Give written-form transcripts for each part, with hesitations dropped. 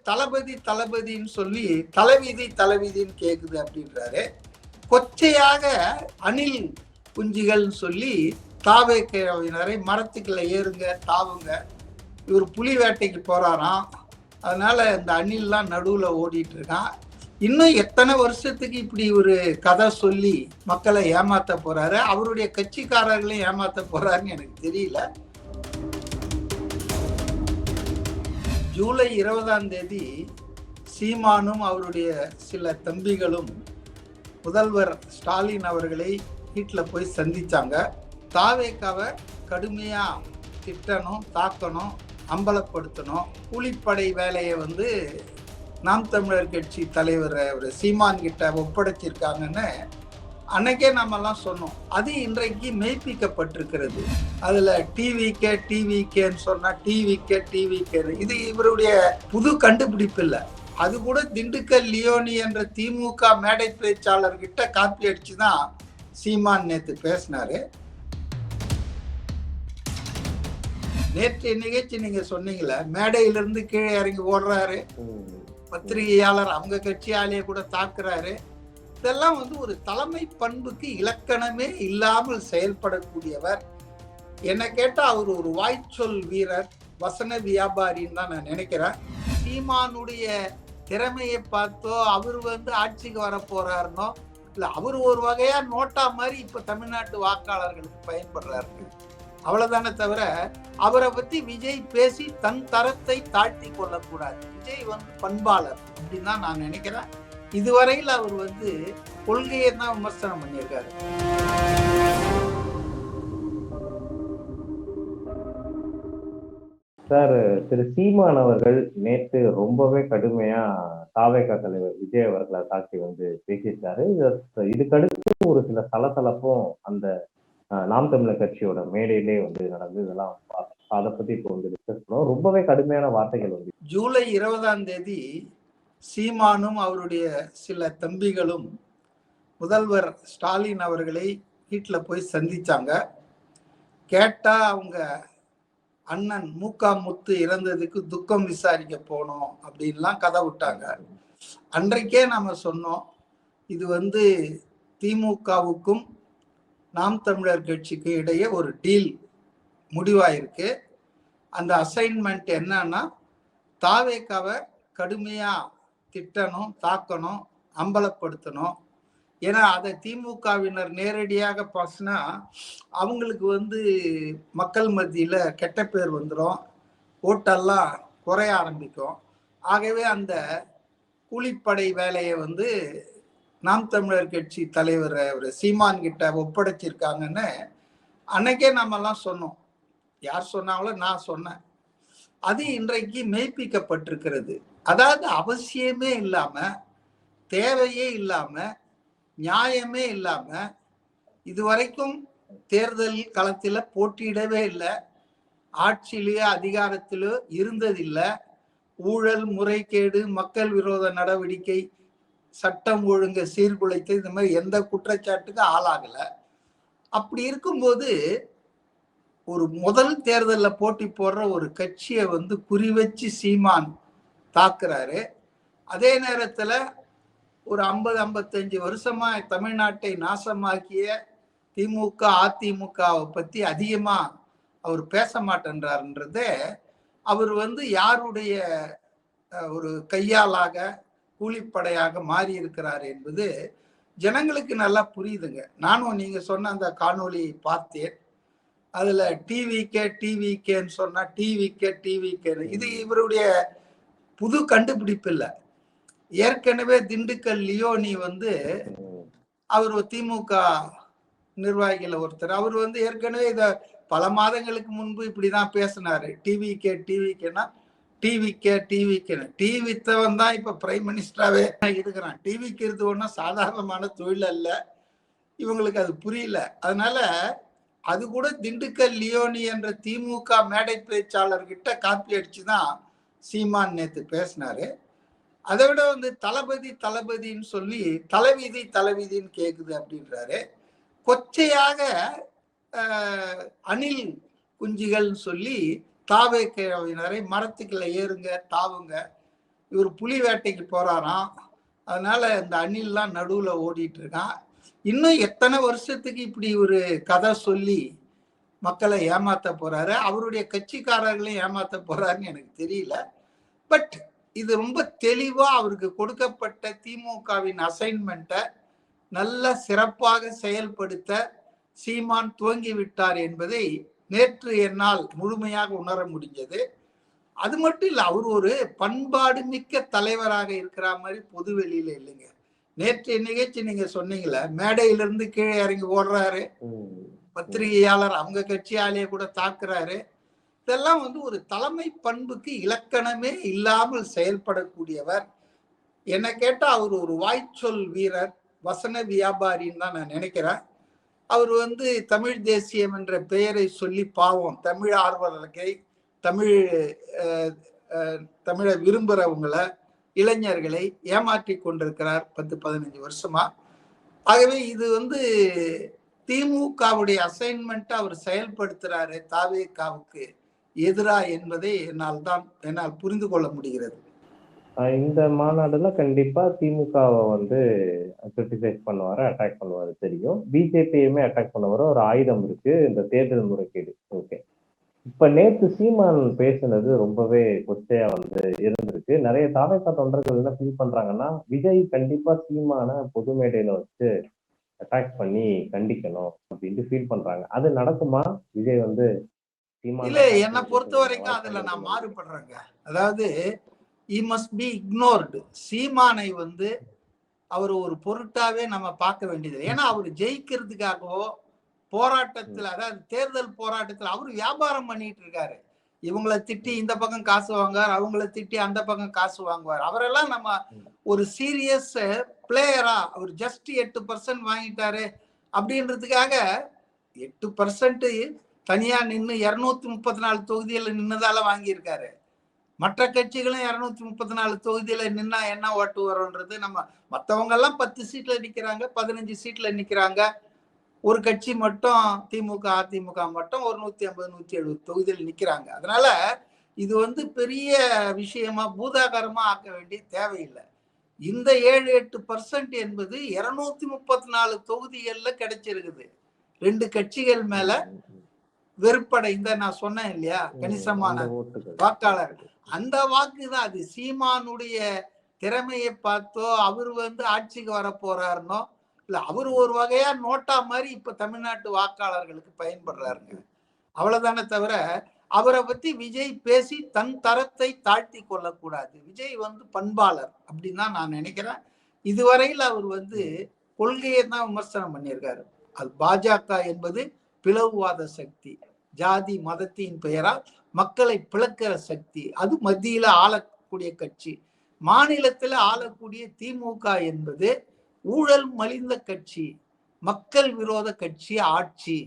தளபதி தளபதின்னு சொல்லி தலைவிதின்னு கேக்குது அப்படின்றாரு. கொச்சையாக அணில் குஞ்சுகள் சொல்லி தாவேக்கிழவினரை மரத்துக்குள்ள ஏறுங்க தாவுங்க, இவர் புலி வேட்டைக்கு போறாராம், அதனால இந்த அணில்லாம் நடுவுல ஓடிட்டு இருக்கான். இன்னும் எத்தனை வருஷத்துக்கு இப்படி ஒரு கதை சொல்லி மக்களை ஏமாத்த போறாரு, அவருடைய கட்சிக்காரர்களையும் ஏமாத்த போறாருன்னு எனக்கு தெரியல. ஜூலை 20 சீமானும் அவருடைய சில தம்பிகளும் முதல்வர் ஸ்டாலின் அவர்களை வீட்டில் போய் சந்திச்சாங்க. தாவேக்காவை கடுமையா திட்டணும், தாக்கணும், அம்பலப்படுத்தணும், கூலிப்படை வேலையை நாம் தமிழர் கட்சி தலைவர் சீமான் கிட்ட ஒப்படைச்சிருக்காங்கன்னு அன்னைக்கே நம்மெல்லாம் சொன்னோம். அது இன்றைக்கு மெய்ப்பிக்கப்பட்டிருக்கிறது. அதுல டிவிகேன்னு சொன்னா டிவிகே இது இவருடைய புது கண்டுபிடிப்பு இல்லை. அது கூட திண்டுக்கல் லியோனி என்ற திமுக மேடை பேச்சாளர்கிட்ட காப்பி அடிச்சுதான் சீமான் நேத்து பேசினாரு. நேற்றைய நிகழ்ச்சி நீங்க சொன்னீங்களே, மேடையிலிருந்து கீழே இறங்கி ஓடுறாரு, பத்திரிகையாளர் அவங்க கட்சி ஆலையை கூட தாக்குறாரு. இதெல்லாம் ஒரு தலைமை பண்புக்கு இலக்கணமே இல்லாமல் செயல்படக்கூடியவர். என்ன கேட்டா அவர் ஒரு வாய்ச்சொல் வீரர், வசன வியாபாரின்னு தான் நான் நினைக்கிறேன். சீமானுடைய திறமையை பார்த்தோ அவர் ஆட்சிக்கு வர போறாருனோ இல்ல, அவர் ஒரு வகையா நோட்டா மாதிரி இப்ப தமிழ்நாட்டு வாக்காளர்களுக்கு பயன்படுறாரு, அவ்வளவுதானே தவிர அவரை பத்தி விஜய் பேசி தன் தரத்தை தாழ்த்தி கொள்ளக்கூடாது. விஜய் பண்பாளர் அப்படின்னு தான் நான் நினைக்கிறேன். இதுவரையில் அவர் கொள்கையை தான் விமர்சனம் பண்ணியிருக்காரு. சார், திரு சீமான் அவர்கள் நேற்று ரொம்பவே கடுமையா தாவேகா தலைவர் விஜய் அவர்களை தாக்கி பேசியிருக்காரு. இதுக்கடுத்து ஒரு சில சலசலப்பும் அந்த நாம் தமிழர் கட்சியோட மேடையிலே நடந்து, இதெல்லாம் அதை பத்தி இப்போ டிஸ்கஸ் பண்ணுவோம். ரொம்பவே கடுமையான வார்த்தைகள் ஜூலை 20 சீமானும் அவருடைய சில தம்பிகளும் முதல்வர் ஸ்டாலின் அவர்களை வீட்டில் போய் சந்திச்சாங்க. கேட்டா அவங்க அண்ணன் முத்து இறந்ததுக்கு துக்கம் விசாரிக்க போனோம் அப்படின்லாம் கதை விட்டாங்க. அன்றைக்கே நம்ம சொன்னோம், இது திமுகவுக்கும் நாம் தமிழர் கட்சிக்கு இடையே ஒரு டீல் முடிவாயிருக்கு. அந்த அசைன்மெண்ட் என்னன்னா, தாவேக்காவை கடுமையா திட்டணும், தாக்கணும், அம்பலப்படுத்தணும். ஏன்னா அதை திமுகவினர் நேரடியாக பேசினா அவங்களுக்கு மக்கள் மத்தியில கெட்ட பேர் வந்துடும், ஓட்டெல்லாம் குறைய ஆரம்பிக்கும். ஆகவே அந்த கூலிப்படை வேலையை நாம் தமிழர் கட்சி தலைவர் சீமான் கிட்ட ஒப்படைச்சிருக்காங்கன்னு அன்னைக்கே நம்மெல்லாம் சொன்னோம். யார் சொன்னாங்களோ நான் சொன்னேன். அது இன்றைக்கு மெய்ப்பிக்கப்பட்டிருக்கிறது. அதாவது அவசியமே இல்லாம, தேவையே இல்லாம, நியாயமே இல்லாம, இதுவரைக்கும் தேர்தல் களத்துல போட்டியிடவே இல்லை, ஆட்சியிலேயோ அதிகாரத்திலோ இருந்ததில்லை, ஊழல் முறைகேடு மக்கள் விரோத நடவடிக்கை சட்டம் ஒழுங்கு சீர்குலைத்து இந்த மாதிரி எந்த குற்றச்சாட்டுக்கு ஆளாகல. அப்படி இருக்கும்போது ஒரு முதல் தேர்தலில் போட்டி போடுற ஒரு கட்சியை குறி வச்சு சீமான் தாக்குறாரு. அதே நேரத்துல ஒரு 50-55 வருஷமா தமிழ்நாட்டை நாசமாக்கிய திமுக அதிமுகவை பத்தி அதிகமா அவர் பேச மாட்டேன்றாருன்றதே அவர் யாருடைய ஒரு கையாளாக கூலிப்படையாக மாறி இருக்கிறார் என்பது ஜனங்களுக்கு நல்லா புரியுதுங்க. நானும் நீங்க சொன்ன அந்த காணொலியை பார்த்தேன். அதுல டிவிகேன்னு சொன்னா டிவிகே இது இவருடைய புது கண்டுபிடிப்பு இல்லை. ஏற்கனவே திண்டுக்கல் லியோனி அவர் திமுக நிர்வாகிகள் ஒருத்தர். அவர் ஏற்கனவே இத பல மாதங்களுக்கு முன்பு இப்படிதான் பேசினாரு. டிவிகேனா டிவிகே டிவித்தவன் தான் இப்ப பிரைம் மினிஸ்டராகவே இருக்கிறான். டிவிக்கு இருந்து ஒன்றும் சாதாரணமான தொழில் அல்ல, இவங்களுக்கு அது புரியல. அதனால அது கூட திண்டுக்கல் லியோனி என்ற திமுக மேடை பேச்சாளர்கிட்ட காப்பி அடிச்சுதான் சீமான் நேத்து பேசினாரு. அதை விட தளபதின்னு சொல்லி தலைவிதின்னு கேக்குது அப்படின்றாரு. கொச்சையாக அணில் குஞ்சுகள் சொல்லி தாவேக்கிழவினரை மரத்துக்குள்ள ஏறுங்க தாவுங்க, இவர் புலி வேட்டைக்கு போறாராம். அதனால இந்த அணில்லாம் நடுவுல ஓடிட்டு இருக்கான். இன்னும் எத்தனை வருஷத்துக்கு இப்படி ஒரு கதை சொல்லி மக்களை ஏமாத்த போறாரு, அவருடைய கட்சிக்காரர்களையும் ஏமாத்த போறாருன்னு எனக்கு தெரியல. பட் இது ரொம்ப தெளிவா அவருக்கு கொடுக்கப்பட்ட திமுகவின் அசைன்மெண்ட்டை நல்ல சிறப்பாக செயல்படுத்த சீமான் துவங்கி விட்டார் என்பதை நேற்று என்னால் முழுமையாக உணர முடிஞ்சது. அது மட்டும் இல்ல, அவர் ஒரு பண்பாடு மிக்க தலைவராக இருக்கிற மாதிரி பொது வெளியில இல்லைங்க. நேற்று நிகழ்ச்சி நீங்க சொன்னீங்களே, மேடையிலிருந்து கீழே இறங்கி ஓடுறாரு, பத்திரிகையாளர் அவங்க கட்சியாலேயே கூட தாக்குறாரு. இதெல்லாம் வந்து ஒரு தலைமை பண்புக்கு இலக்கணமே இல்லாமல் செயல்படக்கூடியவர். என்ன கேட்டா அவர் ஒரு வாய்ச்சொல் வீரர், வசன வியாபாரின்னு தான் நான் நினைக்கிறேன். அவர் வந்து தமிழ் தேசியம் என்ற பெயரை சொல்லி பாவம் தமிழ் ஆர்வலர்களை, தமிழை விரும்புறவங்களை, இளைஞர்களை ஏமாற்றி கொண்டிருக்கிறார் 10-15 வருஷமா. ஆகவே இது வந்து திமுகவுடைய அசைன்மெண்ட் அவர் செயல்படுத்துறாரு தாவேகாவுக்கு எதிரா என்பதை என்னால் புரிந்து கொள்ள முடிகிறது. இந்த மாநாடுல கண்டிப்பா திமுகவை வந்து கிரிட்டிசைஸ் பண்ணுவாரு, அட்டாக் பண்ணுவாரு தெரியும். பிஜேபியுமே அட்டாக் பண்ணுவாரு. ஒரு ஆயுதம் இருக்கு, இந்த தேர்தல் முறைகேடு. ஓகே, இப்ப நேற்று சீமான் பேசுனது ரொம்பவே கொச்சையா வந்து இருந்திருக்கு. நிறைய தாவேகா தொண்டர்கள் என்ன ஃபீல் பண்றாங்கன்னா, விஜய் கண்டிப்பா சீமான பொது மேடையில வச்சு அட்டாக் பண்ணி கண்டிக்கணும் அப்படின்ட்டு ஃபீல் பண்றாங்க. அது நடக்குமா? விஜய் வந்து இல்ல, என்னை பொறுத்த வரைக்கும் அதுல நான் மாறுபடுறேங்க. அதாவது he must be ignored. சீமானை வந்து அவர் ஒரு பொருட்டாவே நம்ம பார்க்க வேண்டியது. ஏன்னா அவர் ஜெயிக்கிறதுக்காகவோ போராட்டத்துல, அதாவது தேர்தல் போராட்டத்துல அவர் வியாபாரம் பண்ணிட்டு இருக்காரு. இவங்களை திட்டி இந்த பக்கம் காசு வாங்குவார், அவங்கள திட்டி அந்த பக்கம் காசு வாங்குவார். அவரெல்லாம் நம்ம ஒரு சீரியஸ் பிளேயரா, அவர் ஜஸ்ட் 8% வாங்கிட்டாரு அப்படின்றதுக்காக 8% தனியா நின்று 234 தொகுதியில நின்னதால வாங்கியிருக்காரு. மற்ற கட்சிகளும் 234 தொகுதியில நின்னா என்ன ஓட்டு வரும்ன்றது, நம்ம மற்றவங்க எல்லாம் 10 சீட்ல நிக்கிறாங்க, 15 சீட்ல நிக்கிறாங்க. ஒரு கட்சி மட்டும் திமுக அதிமுக மட்டும் ஒரு 150-170 தொகுதியில் நிக்கிறாங்க. அதனால இது வந்து பெரிய விஷயமா பூதாகரமா ஆக்க வேண்டிய தேவையில்லை. இந்த 7-8% என்பது 234 தொகுதிகள்ல கிடைச்சிருக்குது. 2 கட்சிகள் மேல வெறுப்படைந்த, நான் சொன்னேன் இல்லையா, கணிசமான வாக்காளர். அந்த வாக்கு தான் அது. சீமானுடைய திறமையை பார்த்தோ அவர் வந்து ஆட்சிக்கு வர போறாருனோ இல்ல, அவர் ஒரு வகையா நோட்டா மாதிரி இப்ப தமிழ்நாட்டு வாக்காளர்களுக்கு பயன்படுறாருங்க, அவ்வளவுதானே தவிர அவரை பத்தி விஜய் பேசி தன் தரத்தை தாழ்த்தி கொள்ளக்கூடாது. விஜய் வந்து பண்பாளர் அப்படின்னு தான் நான் நினைக்கிறேன். இதுவரையில் அவர் வந்து கொள்கையை தான் விமர்சனம் பண்ணியிருக்காரு. அது பாஜக என்பது பிளவுவாத சக்தி, ஜாதி மதத்தின் பெயரால் மக்களை பிளக்கிற சக்தி, அது மத்தியில ஆளக்கூடிய கட்சி. மாநிலத்துல ஆளக்கூடிய திமுக என்பது ஊழல் மலிந்த கட்சி, மக்கள் விரோத கட்சி, ஆட்சி,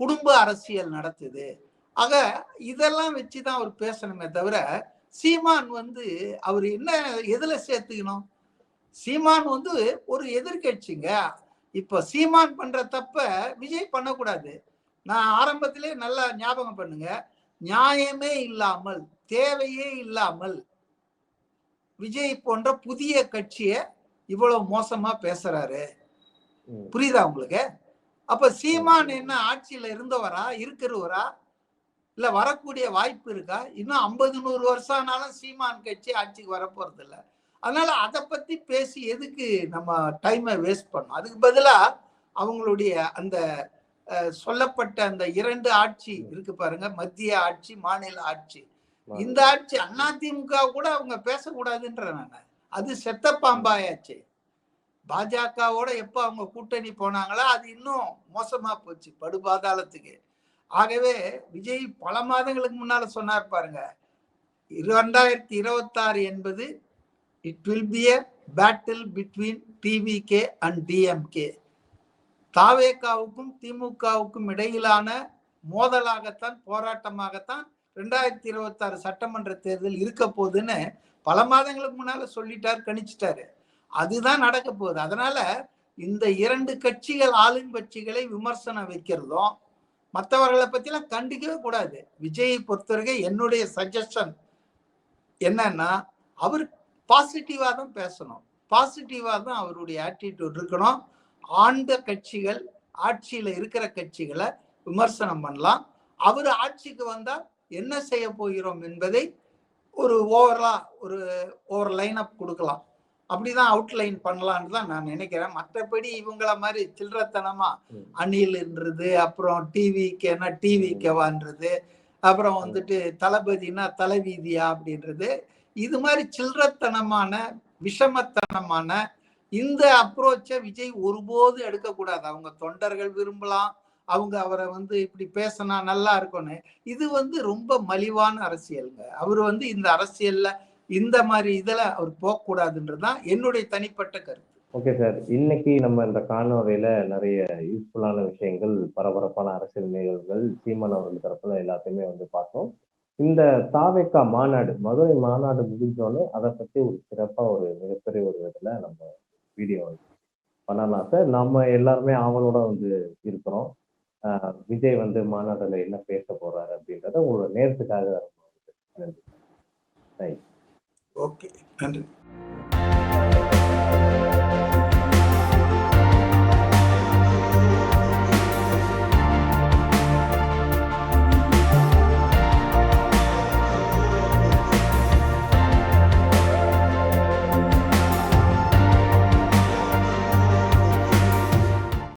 குடும்ப அரசியல் நடத்துது. ஆக இதெல்லாம் வச்சுதான் அவர் பேசணுமே தவிர, சீமான் வந்து அவர் என்ன எதுல சேர்த்துக்கணும்? சீமான் வந்து ஒரு எதிர்கட்சிங்க. இப்ப சீமான் பண்ற தப்ப விஜய் பண்ணக்கூடாது. நான் ஆரம்பத்திலே நல்லா ஞாபகம் பண்ணுங்க, நியாயமே இல்லாமல், தேவையே இல்லாமல் விஜய் போன்ற புதிய கட்சிய இவ்வளவு மோசமா பேசுறாரு. புரியுதா உங்களுக்கு? அப்ப சீமான் என்ன ஆட்சியில இருந்தவரா, இருக்கிறவரா, இல்ல வரக்கூடிய வாய்ப்பு இருக்கா? இன்னும் 50-100 வருஷம் ஆனாலும் சீமான் கட்சி ஆட்சிக்கு வரப்போறது இல்லை. அதனால அதை பத்தி பேசி எதுக்கு நம்ம டைமை வேஸ்ட் பண்ணோம்? அதுக்கு பதிலா அவங்களுடைய அந்த சொல்லப்பட்ட அந்த 2 ஆட்சி இருக்கு பாருங்க, மத்திய ஆட்சி, மாநில ஆட்சி. இந்த ஆட்சி அதிமுக கூட அவங்க பேசக்கூடாதுன்ற நான். அது செத்த பாம்பாயாச்சு. பாஜகவோட எப்ப அவங்க கூட்டணி போனாங்களோ அது இன்னும் மோசமா போச்சு, படுபாதாளத்துக்கு. ஆகவே விஜய் பல மாதங்களுக்கு முன்னால சொன்னார் பாருங்க, 2026 என்பது it will be a battle between TVK and DMK. தாவேகாவுக்கும் திமுகவுக்கும் இடையிலான மோதலாகத்தான், போராட்டமாகத்தான் 2026 சட்டமன்ற தேர்தல் இருக்க போகுதுன்னு பல மாதங்களுக்கு முன்னால சொல்லிட்டார், கணிச்சிட்டாரு. அதுதான் நடக்க போகுது. அதனால இந்த 2 கட்சிகள், ஆளுங்கட்சிகளை விமர்சனம் வைக்கிறதும் மற்றவர்களை பத்தி எல்லாம் கண்டிக்கவே கூடாது. விஜயை பொறுத்தவரைக்கும் என்னுடைய சஜஷன் என்னன்னா, அவர் பாசிட்டிவா தான் பேசணும், பாசிட்டிவா தான் அவருடைய ஆட்டிடியூட் இருக்கணும். ஆண்ட கட்சிகள், ஆட்சியில இருக்கிற கட்சிகளை விமர்சனம் பண்ணலாம். அவர் ஆட்சிக்கு வந்தா என்ன செய்ய போகிறோம் என்பதை ஒரு ஓவரலா ஒரு லைன் அப் கொடுக்கலாம். அப்படிதான் அவுட்லைன் பண்ணலான்னு தான் நான் நினைக்கிறேன். மற்றபடி இவங்கள மாதிரி சில்லறத்தனமா அணில்ன்றது, அப்புறம் டிவிக்கேனா டிவிக்கவான்றது, அப்புறம் வந்துட்டு தளபதினா தலைவீதியா அப்படின்றது, இது மாதிரி சில்லறத்தனமான விஷமத்தனமான இந்த அப்ரோச்சை விஜய் ஒருபோதும் எடுக்கக்கூடாது. அவங்க தொண்டர்கள் விரும்பலாம், அவங்க அவரை வந்து இப்படி பேசினா நல்லா இருக்கும்னு. இது வந்து ரொம்ப மலிவான அரசியலுங்க. அவர் வந்து இந்த அரசியல்ல இந்த மாதிரி இதுல அவர் போகக்கூடாதுன்றதுதான் என்னுடைய தனிப்பட்ட கருத்து. Okay sir. இன்னைக்கு நம்ம இந்த காணொளியில நிறைய யூஸ்ஃபுல்லான விஷயங்கள், பரபரப்பான அரசியல் நிகழ்வுகள், சீமான் அவர்கள் தரப்புல எல்லாத்தையுமே வந்து பார்த்தோம். இந்த தாவேகா மாநாடு, மதுரை மாநாடு முடிஞ்சோடனே அதை பத்தி ஒரு சிறப்பா ஒரு மிகப்பெரிய ஒரு இதுல நம்ம வீடியோ பண்ணலாம் சார். நம்ம எல்லாருமே ஆவலோட வந்து இருக்கிறோம். விஜய் வந்து மாநாடுல என்ன பேச போறாரு அப்படின்றத உங்களோட நேரத்துக்காக நன்றி. ஓகே, நன்றி.